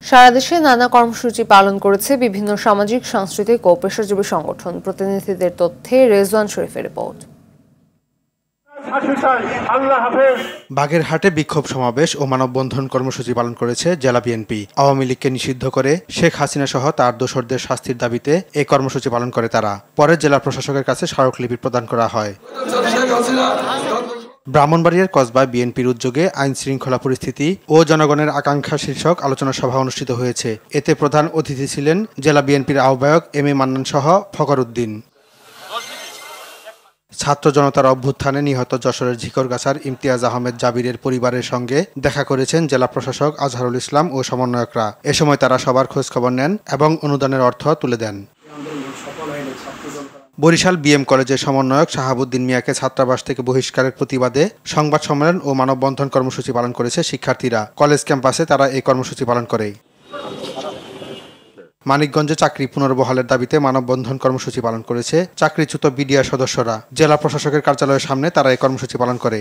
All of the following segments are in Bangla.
সারা দেশে নানা কর্মসূচি পালন করেছে বিভিন্ন সামাজিক, সাংস্কৃতিক ও পেশাজীবী সংগঠন। প্রতিনিধিদের তথ্যে রেজওয়ান শরীফের রিপোর্ট। বাগেরহাটে বিক্ষোভ সমাবেশ ও মানববন্ধন কর্মসূচি পালন করেছে জেলা বিএনপি। আওয়ামী লীগকে নিষিদ্ধ করে শেখ হাসিনা সহ তার দোসরদের শাস্তির দাবিতে এই কর্মসূচি পালন করে তারা। পরে জেলা প্রশাসকের কাছে স্মারকলিপি প্রদান করা হয়। ব্রাহ্মণবাড়িয়ার কসবায় বিএনপির উদ্যোগে আইন শৃঙ্খলা পরিস্থিতি ও জনগণের আকাঙ্ক্ষা শীর্ষক আলোচনা সভা অনুষ্ঠিত হয়েছে। এতে প্রধান অতিথি ছিলেন জেলা বিএনপির আহ্বায়ক এম এ মান্নান সহ ফখর উদ্দিন। ছাত্র জনতার অভ্যুত্থানে নিহত যশোরের ঝিকরগাছার ইমতিয়াজ আহমেদ জাবিরের পরিবারের সঙ্গে দেখা করেছেন জেলা প্রশাসক আজহারুল ইসলাম ও সমন্বয়করা। এ সময় তারা সবার খোঁজখবর নেন এবং অনুদানের অর্থ তুলে দেন। বরিশাল বিএম কলেজের সমন্বয়ক শাহাবুদ্দিন মিয়াকে ছাত্রাবাস থেকে বহিষ্কারের প্রতিবাদে সংবাদ সম্মেলন ও মানববন্ধন কর্মসূচি পালন করেছে শিক্ষার্থীরা। কলেজ ক্যাম্পাসে তারা এই কর্মসূচি পালন করে। মানিকগঞ্জে চাকরি পুনর্বহালের দাবিতে মানববন্ধন কর্মসূচি পালন করেছে চাকরিচ্যুত বিডিআর সদস্যরা। জেলা প্রশাসকের কার্যালয়ের সামনে তারা এই কর্মসূচি পালন করে।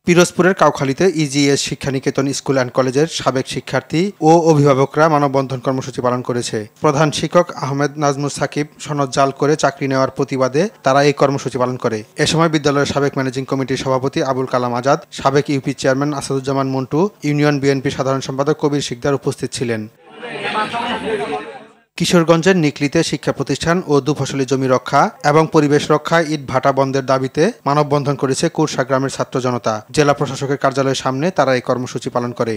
পিরোজপুরের কাউখালীতে ইজিএস শিক্ষানিকেতন স্কুল অ্যান্ড কলেজের সাবেক শিক্ষার্থী ও অভিভাবকরা মানববন্ধন কর্মসূচি পালন করেছে। প্রধান শিক্ষক আহমেদ নাজমুল সাকিব সনদ জাল করে চাকরি নেওয়ার প্রতিবাদে তারা এই কর্মসূচি পালন করে। এ সময় বিদ্যালয়ের সাবেক ম্যানেজিং কমিটির সভাপতি আবুল কালাম আজাদ, সাবেক UP chairman Asaduzzaman Montu, union BNP সাধারণ সম্পাদক কবির শিকদার উপস্থিত ছিলেন। কিশোরগঞ্জের নিকলিতে শিক্ষা প্রতিষ্ঠান ও দুফসলি জমি রক্ষা এবং পরিবেশ রক্ষায় ইট ভাটা বন্ধের দাবিতে মানববন্ধন করেছে কুরসা গ্রামের ছাত্র জনতা। জেলা প্রশাসকের কার্যালয়ের সামনে তারা এই কর্মসূচি পালন করে।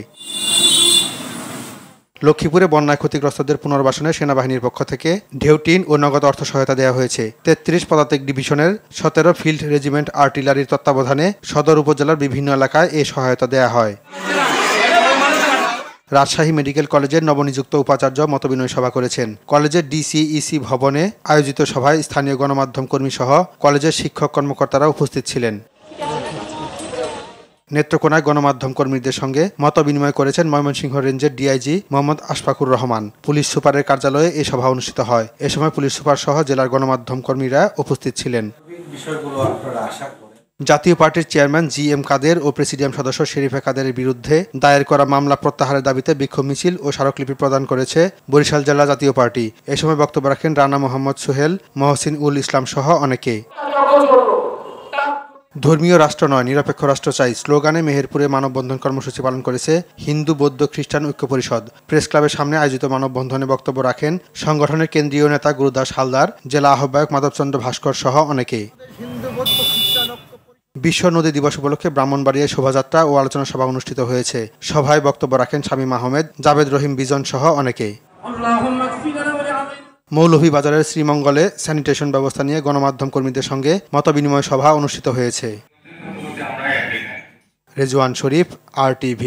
লক্ষ্মীপুরে বন্যায় ক্ষতিগ্রস্তদের পুনর্বাসনে সেনাবাহিনীর পক্ষ থেকে ঢেউটিন ও নগদ অর্থ সহায়তা দেওয়া হয়েছে। ৩৩ পদাতিক ডিভিশনের ১৭ ফিল্ড রেজিমেন্ট আর্টিলারির তত্ত্বাবধানে সদর উপজেলার বিভিন্ন এলাকায় এই সহায়তা দেওয়া হয়। রাজশাহী মেডিকেল কলেজের নবনিযুক্ত উপাচার্য মতবিনিময় সভা করেছেন। কলেজের ডিসিইসি ভবনে আয়োজিত সভায় স্থানীয় গণমাধ্যম কর্মী সহ কলেজের শিক্ষক কর্মকর্তারা উপস্থিত ছিলেন। নেত্রকোনায় গণমাধ্যম কর্মীদের সঙ্গে মতবিনিময় করেছেন ময়মনসিংহ রেঞ্জের ডিআইজি মোহাম্মদ আশফাকুর রহমান। পুলিশ সুপারের কার্যালয়ে এই সভা অনুষ্ঠিত হয়। এ সময় পুলিশ সুপার সহ জেলার গণমাধ্যম কর্মীরা উপস্থিত ছিলেন। জাতীয় পার্টির চেয়ারম্যান জিএম কাদের ও প্রেসিডিয়াম সদস্য শেরিফা কাদেরের বিরুদ্ধে দায়ের করা মামলা প্রত্যাহারের দাবিতে বিক্ষোভ মিছিল ও স্মারকলিপি প্রদান করেছে বরিশাল জেলা জাতীয় পার্টি। এ সময় বক্তব্য রাখেন রানা মোহাম্মদ সোহেল, মহসিন উল ইসলাম সহ অনেকে। ধর্মীয় রাষ্ট্র নয়, নিরপেক্ষ রাষ্ট্র চাই স্লোগানে মেহেরপুরে মানববন্ধন কর্মসূচি পালন করেছে হিন্দু বৌদ্ধ খ্রিস্টান ঐক্য পরিষদ। প্রেস ক্লাবের সামনে আয়োজিত মানববন্ধনে বক্তব্য রাখেন সংগঠনের কেন্দ্রীয় নেতা গুরুদাস হালদার, জেলা আহ্বায়ক মাধবচন্দ্র ভাস্কর সহ অনেকে। বিশ্ব নদী দিবস উপলক্ষে ব্রাহ্মণবাড়িয়ায় শোভাযাত্রা ও আলোচনা সভা অনুষ্ঠিত হয়েছে। সভায় বক্তব্য রাখেন শামীম আহমেদ, জাবেদ রহিম বিজন সহ অনেকে। মৌলভীবাজারের শ্রীমঙ্গলে স্যানিটেশন ব্যবস্থা নিয়ে গণমাধ্যম কর্মীদের সঙ্গে মতবিনিময় সভা অনুষ্ঠিত হয়েছে। রেজওয়ান শরীফ, RTV।